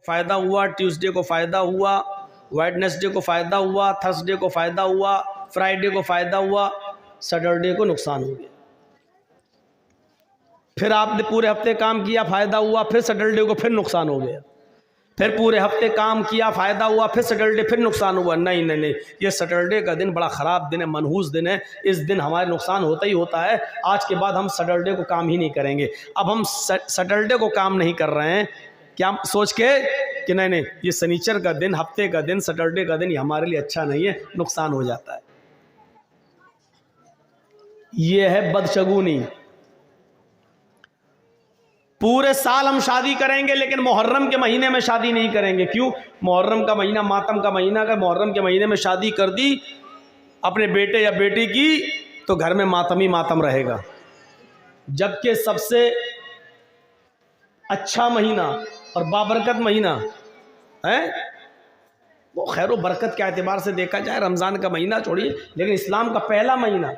फ़ायदा हुआ, ट्यूसडे को फ़ायदा हुआ, वेडनेसडे को फ़ायदा हुआ, थर्सडे को फ़ायदा हुआ, फ्राइडे को फ़ायदा हुआ, सैटरडे को नुकसान हो गया। फिर आपने पूरे हफ्ते काम किया, फ़ायदा हुआ, फिर सैटरडे को फिर नुकसान हो गया। फिर पूरे हफ्ते काम किया, फ़ायदा हुआ, फिर सैटरडे फिर नुकसान हुआ। नहीं नहीं नहीं, ये सैटरडे का दिन बड़ा ख़राब दिन है, मनहूस दिन है। इस दिन हमारे नुकसान होता ही होता है। आज के बाद हम सैटरडे को काम ही नहीं करेंगे। अब हम सैटरडे को काम नहीं कर रहे हैं, क्या सोच के कि नहीं नहीं, ये शनिचर का दिन, हफ्ते का दिन, सैटरडे का दिन ये हमारे लिए अच्छा नहीं है, नुकसान हो जाता है। ये है बदशगुनी। पूरे साल हम शादी करेंगे लेकिन मुहर्रम के महीने में शादी नहीं करेंगे। क्यों? मुहर्रम का महीना मातम का महीना का, मुहर्रम के महीने में शादी कर दी अपने बेटे या बेटी की तो घर में मातम ही मातम रहेगा। जबकि सबसे अच्छा महीना और बाबरकत महीना है वो खैर बरकत के एतबार से देखा जाए रमज़ान का महीना छोड़िए, लेकिन इस्लाम का पहला महीना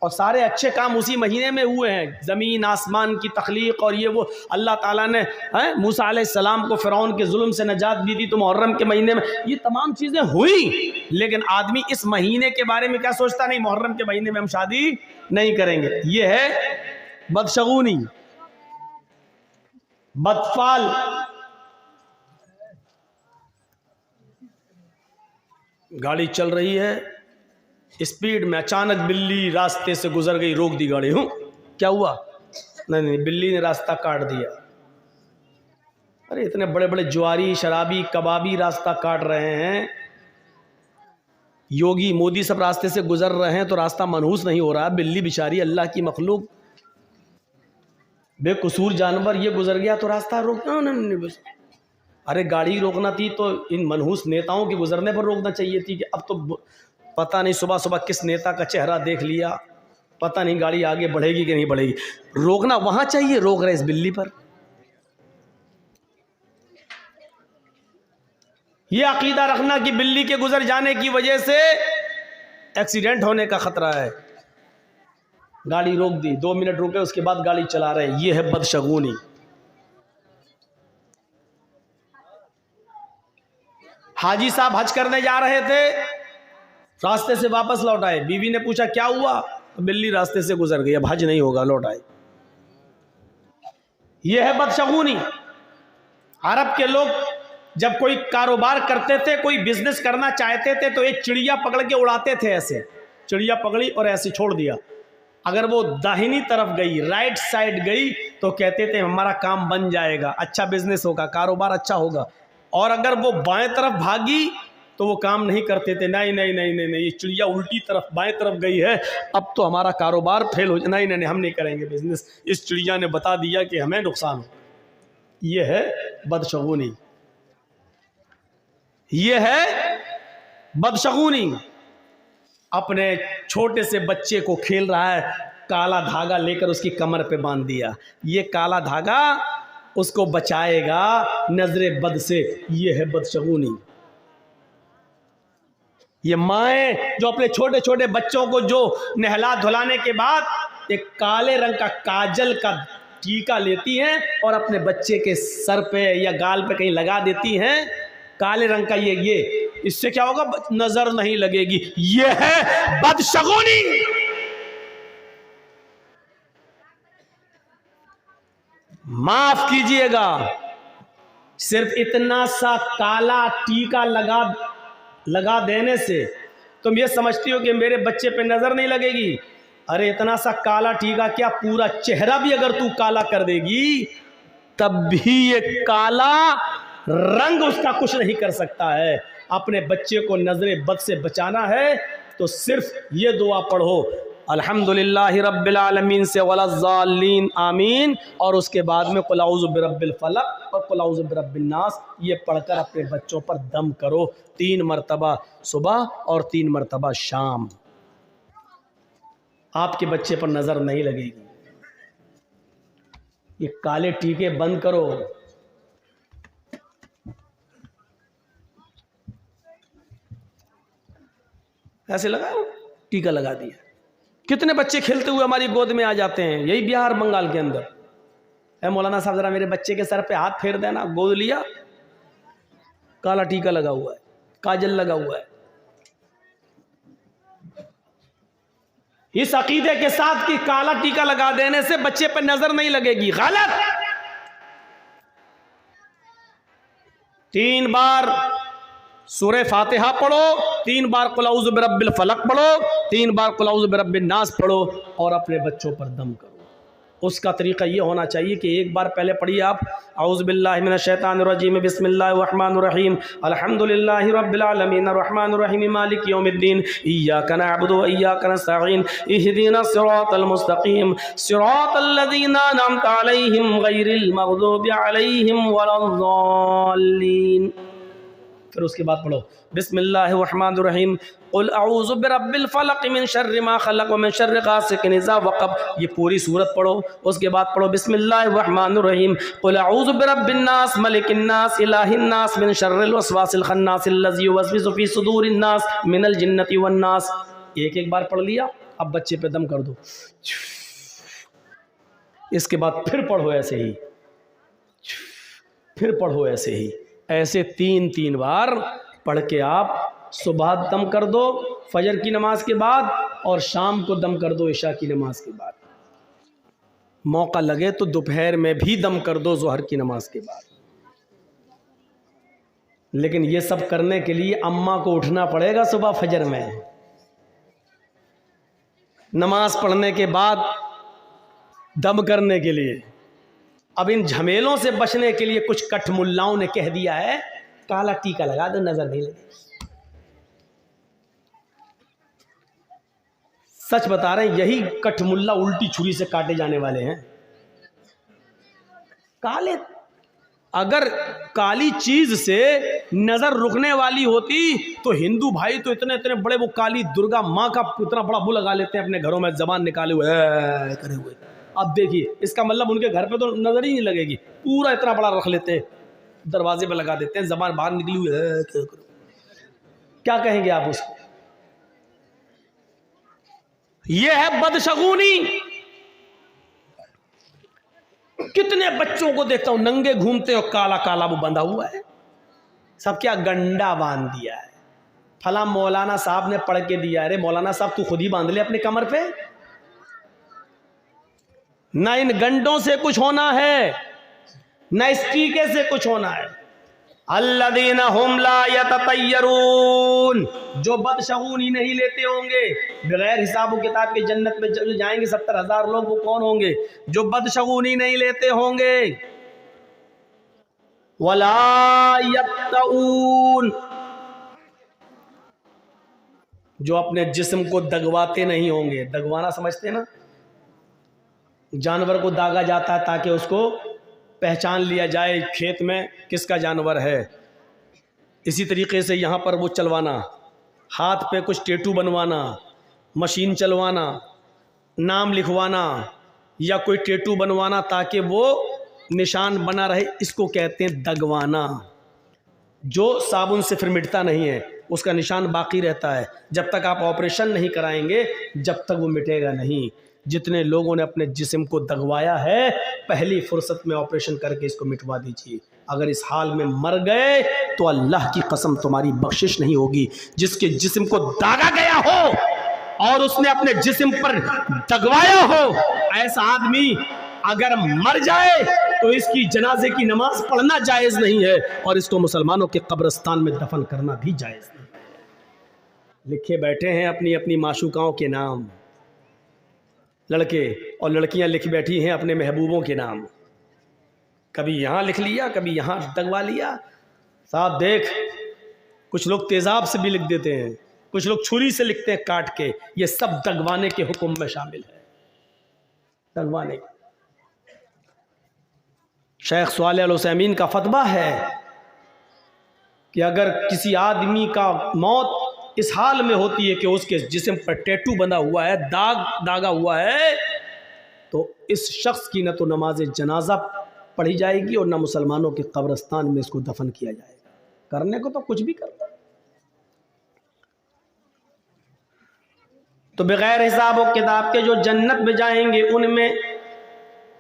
और सारे अच्छे काम उसी महीने में हुए हैं। ज़मीन आसमान की तख्लीक और ये वो अल्लाह ताला ने मूसा अलैहिस्सलाम को फ़िरौन के जुल्म से नजात दी थी तो मुहर्रम के महीने में ये तमाम चीज़ें हुई। लेकिन आदमी इस महीने के बारे में क्या सोचता? नहीं, मुहर्रम के महीने में हम शादी नहीं करेंगे। ये है बदशगुनी, बदफाल। गाड़ी चल रही है स्पीड में, अचानक बिल्ली रास्ते से गुजर गई, रोक दी गाड़ी। क्या हुआ? नहीं नहीं, बिल्ली ने रास्ता काट दिया। अरे इतने बड़े बड़े जुआरी, शराबी, कबाबी रास्ता काट रहे हैं, योगी मोदी सब रास्ते से गुजर रहे हैं तो रास्ता मनहूस नहीं हो रहा। बिल्ली बेचारी अल्लाह की मखलूक, बेकसूर जानवर, ये गुजर गया तो रास्ता रोक। नहीं, अरे गाड़ी रोकना थी तो इन मनहूस नेताओं के गुजरने पर रोकना चाहिए थी। कि अब तो पता नहीं सुबह सुबह किस नेता का चेहरा देख लिया, पता नहीं गाड़ी आगे बढ़ेगी कि नहीं बढ़ेगी। रोकना वहां चाहिए, रोक रहे इस बिल्ली पर। यह अकीदा रखना कि बिल्ली के गुजर जाने की वजह से एक्सीडेंट होने का खतरा है। गाड़ी रोक दी, 2 मिनट रुके, उसके बाद गाड़ी चला रहे। यह है बदशगुनी। हाजी साहब हज करने जा रहे थे, रास्ते से वापस लौट आए। बीवी ने पूछा क्या हुआ? बिल्ली रास्ते से गुजर गई, अब हज नहीं होगा, लौट आए। यह है बदशगुनी। अरब के लोग जब कोई कारोबार करते थे, कोई बिजनेस करना चाहते थे तो एक चिड़िया पकड़ के उड़ाते थे। ऐसे चिड़िया पकड़ी और ऐसे छोड़ दिया। अगर वो दाहिनी तरफ गई, राइट साइड गई तो कहते थे हमारा काम बन जाएगा, अच्छा बिजनेस होगा, कारोबार अच्छा होगा। और अगर वो बाएं तरफ भागी तो वो काम नहीं करते थे। नहीं नहीं नहीं नहीं नहीं, ये चिड़िया उल्टी तरफ बाएं तरफ गई है, अब तो हमारा कारोबार फेल हो जाए। नहीं नहीं नहीं, हम नहीं करेंगे बिजनेस, इस चिड़िया ने बता दिया कि हमें नुकसान हो। ये है बदशगुनी, ये है बदशगुनी। अपने छोटे से बच्चे को खेल रहा है, काला धागा लेकर उसकी कमर पे बांध दिया। ये काला धागा उसको बचाएगा नजरे बद से। ये है बदशगुनी। ये माएँ जो अपने छोटे छोटे बच्चों को जो नहला धुलाने के बाद एक काले रंग का काजल का टीका लेती हैं और अपने बच्चे के सर पे या गाल पे कहीं लगा देती हैं, काले रंग का ये इससे क्या होगा? नजर नहीं लगेगी। ये है बदशगुनी। माफ कीजिएगा, सिर्फ इतना सा काला टीका लगा देने से तुम ये समझती हो कि मेरे बच्चे पे नजर नहीं लगेगी। अरे इतना सा काला टीका क्या, पूरा चेहरा भी अगर तू काला कर देगी तब भी ये काला रंग उसका कुछ नहीं कर सकता है। अपने बच्चे को नजरे बद से बचाना है तो सिर्फ ये दुआ पढ़ो, अल्हम्दुलिल्लाहि रब्बिल आलमीन से वलज़्ज़ालीन आमीन, और उसके बाद में कुल औज़ु बिरब्बिल फलक और कुल औज़ु बिरब्बिन नास, ये पढ़कर अपने बच्चों पर दम करो 3 मरतबा सुबह और 3 मरतबा शाम। आपके बच्चे पर नजर नहीं लगेगी। ये काले टीके बंद करो। ऐसे लगाओ, टीका लगा दिया। कितने बच्चे खेलते हुए हमारी गोद में आ जाते हैं, यही बिहार बंगाल के अंदर। है मौलाना साहब जरा मेरे बच्चे के सर पे हाथ फेर देना। गोद लिया, काला टीका लगा हुआ है, काजल लगा हुआ है, इस अकीदे के साथ कि काला टीका लगा देने से बच्चे पर नजर नहीं लगेगी। गलत। 3 बार सूरह फातिहा पढ़ो, 3 बार कुल औज़ु बिरब्बिल फलक पढ़ो, 3 बार कुल औज़ु बिरब्बिन नास पढ़ो और अपने बच्चों पर दम करो। उसका तरीका ये होना चाहिए कि एक बार पहले पढ़िए आप औज़ु बिल्लाहि मिनश शैतानिर रजीम बिस्मिल्लाहिर रहमानिर रहीम अल्हम्दुलिल्लाहि रब्बिल आलमीन अर्रहमानिर रहीम मालिकि यौमिद्दीन इय्याका नअबुदु व इय्याका नस्तईन इहदिनस सिरातल मुस्तकीम सिरातल लज़ीना अनअमता अलैहिम गैरिल मग़दूबि अलैहिम वलद्दाल्लीन। फिर उसके बाद पढ़ो बिस्मिल्लाहिर्रहमानिर्रहीम कुल अऊज़ु बिरब्बिल फलक मिन शर्रि मा खलक व मिन शर्रि गासिकिन इज़ा वक़ब। ये पूरी सूरत पढ़ो। उसके बाद पढ़ो बिस्मिल्लाहिर्रहमानिर्रहीम कुल अऊज़ु बिरब्बिन नास मलिकिन नास इलाहिन नास मिन शर्रिल वसवासिल खन्नासिल लज़ी युवस्विसु फी सुदूरिन नास मिनल जिन्नति वन नास। एक बार पढ़ लिया, अब बच्चे पे दम कर दो। इसके बाद फिर पढ़ो ऐसे ही, फिर पढ़ो ऐसे ही, ऐसे 3 बार पढ़ के आप सुबह दम कर दो फजर की नमाज के बाद और शाम को दम कर दो इशा की नमाज के बाद। मौका लगे तो दोपहर में भी दम कर दो ज़ोहर की नमाज के बाद। लेकिन ये सब करने के लिए अम्मा को उठना पड़ेगा सुबह फजर में, नमाज पढ़ने के बाद दम करने के लिए। अब इन झमेलों से बचने के लिए कुछ कठमुल्लाओं ने कह दिया है काला टीका लगा दो, नजर नहीं लगेगी। सच बता रहे हैं, यही कठमुल्ला उल्टी छुरी से काटे जाने वाले हैं। काले, अगर काली चीज से नजर रुकने वाली होती तो हिंदू भाई तो इतने इतने बड़े वो काली दुर्गा माँ का इतना बड़ा वो लगा लेते हैं अपने घरों में, जबान निकाले हुए करे हुए। अब देखिए, इसका मतलब उनके घर पे तो नजर ही नहीं लगेगी, पूरा इतना बड़ा रख लेते हैं, दरवाजे पे लगा देते हैं, जबान बाहर निकली हुई है। क्या कहेंगे आप उसको? यह है बदशगुनी। कितने बच्चों को देखता हूं नंगे घूमते और काला काला वो बंधा हुआ है, सब क्या गंडा बांध दिया है। फला मौलाना साहब ने पढ़ के दिया। अरे मौलाना साहब तू खुद ही बांध ले अपने कमर पे। ना इन गंडों से कुछ होना है, ना इस टीके से कुछ होना है। अल्लज़ीना हुम ला यततय्यरून, जो बदशगुनी नहीं लेते होंगे, बगैर हिसाब किताब के जन्नत में जो जाएंगे 70,000 लोग, वो कौन होंगे? जो बदशगुनी नहीं लेते होंगे। वला यक्तऊन, जो अपने जिस्म को दगवाते नहीं होंगे। दगवाना समझते ना, जानवर को दागा जाता है ताकि उसको पहचान लिया जाए खेत में किसका जानवर है। इसी तरीके से यहाँ पर वो चलवाना, हाथ पे कुछ टैटू बनवाना, मशीन चलवाना, नाम लिखवाना या कोई टैटू बनवाना ताकि वो निशान बना रहे, इसको कहते हैं दगवाना। जो साबुन से फिर मिटता नहीं है, उसका निशान बाकी रहता है। जब तक आप ऑपरेशन नहीं कराएंगे जब तक वो मिटेगा नहीं। जितने लोगों ने अपने जिस्म को दगवाया है, पहली फुर्सत में ऑपरेशन करके इसको मिटवा दीजिए। अगर इस हाल में मर गए तो अल्लाह की कसम तुम्हारी बख्शिश नहीं होगी। जिसके जिस्म को दागा गया हो और उसने अपने जिस्म पर दगवाया हो, ऐसा आदमी अगर मर जाए तो इसकी जनाजे की नमाज पढ़ना जायज़ नहीं है और इसको मुसलमानों के कब्रिस्तान में दफन करना भी जायज़ नहीं। लिखे बैठे हैं अपनी अपनी माशूकाओं के नाम, लड़के और लड़कियां लिख बैठी हैं अपने महबूबों के नाम। कभी यहाँ लिख लिया, कभी यहाँ दगवा लिया। साहब देख, कुछ लोग तेजाब से भी लिख देते हैं, कुछ लोग छुरी से लिखते हैं काट के। ये सब दगवाने के हुक्म में शामिल है, दगवाने के। शेख सालेह अल उसैमीन का फतवा है कि अगर किसी आदमी का मौत इस हाल में होती है कि उसके जिस्म पर टैटू बंधा हुआ है, दागा हुआ है, तो इस शख्स की न तो नमाज जनाजा पढ़ी जाएगी और न मुसलमानों के कब्रिस्तान में इसको दफन किया जाएगा। करने को तो कुछ भी करता। तो बगैर हिसाब और किताब के जो जन्नत में जाएंगे उनमें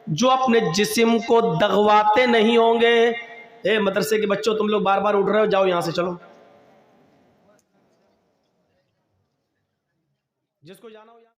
जो अपने जिस्म को दगवाते नहीं होंगे। ए मदरसे के बच्चों, तुम लोग बार बार उठ रहे हो, जाओ यहां से, चलो, जिसको जाना हो।